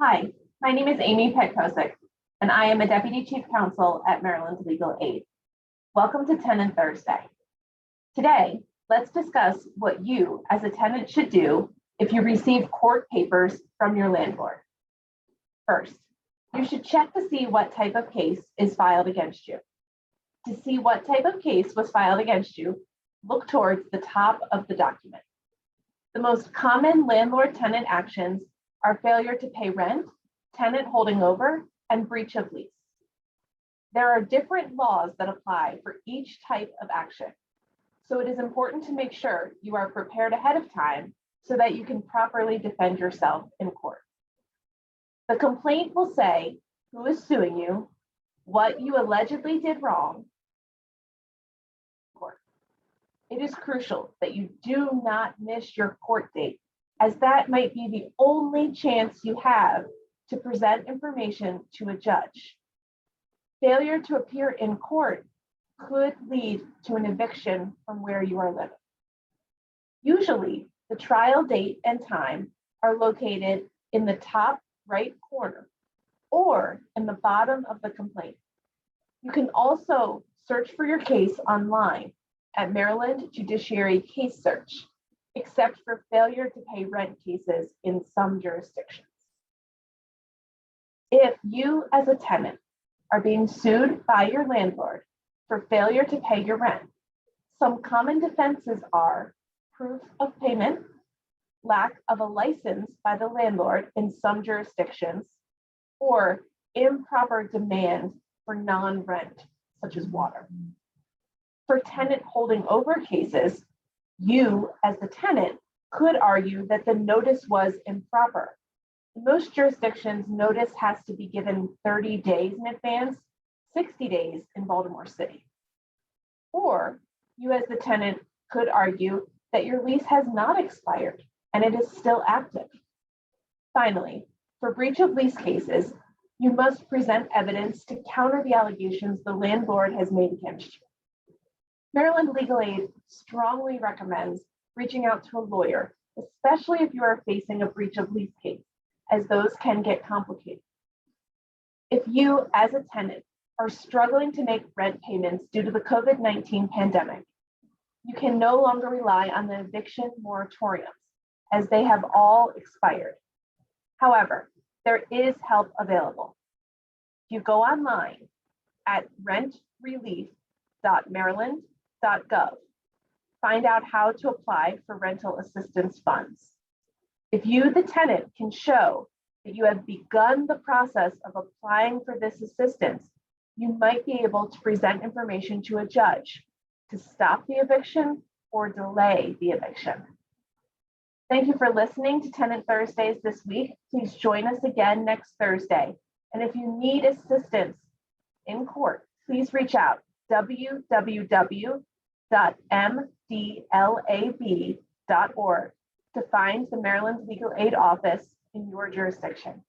Hi, my name is Amy Petkosik, and I am a Deputy Chief Counsel at Maryland Legal Aid. Welcome to Tenant Thursday. Today, let's discuss what you as a tenant should do if you receive court papers from your landlord. First, you should check to see what type of case is filed against you. To see what type of case was filed against you, look towards the top of the document. The most common landlord-tenant actions are failure to pay rent, tenant holding over, and breach of lease. There are different laws that apply for each type of action, so it is important to make sure you are prepared ahead of time so that you can properly defend yourself in court. The complaint will say who is suing you, what you allegedly did wrong. It is crucial that you do not miss your court date, as that might be the only chance you have to present information to a judge. Failure to appear in court could lead to an eviction from where you are living. Usually, the trial date and time are located in the top right corner or in the bottom of the complaint. You can also search for your case online at Maryland Judiciary Case Search, except for failure to pay rent cases in some jurisdictions. If you as a tenant are being sued by your landlord for failure to pay your rent, some common defenses are proof of payment, lack of a license by the landlord in some jurisdictions, or improper demand for non-rent, such as water. For tenant holding over cases, you as the tenant could argue that the notice was improper. In most jurisdictions, notice has to be given 30 days in advance, 60 days in Baltimore City. Or you as the tenant could argue that your lease has not expired and it is still active. Finally, for breach of lease cases, you must present evidence to counter the allegations the landlord has made against you. Maryland Legal Aid strongly recommends reaching out to a lawyer, especially if you are facing a breach of lease case, as those can get complicated. If you, as a tenant, are struggling to make rent payments due to the COVID-19 pandemic, you can no longer rely on the eviction moratoriums, as they have all expired. However, there is help available. If you go online at rentrelief.maryland.gov, find out how to apply for rental assistance funds. If you, the tenant, can show that you have begun the process of applying for this assistance, you might be able to present information to a judge to stop the eviction or delay the eviction. Thank you for listening to Tenant Thursdays this week. Please join us again next Thursday. And if you need assistance in court, please reach out www.mdlab.org to find the Maryland Legal Aid Office in your jurisdiction.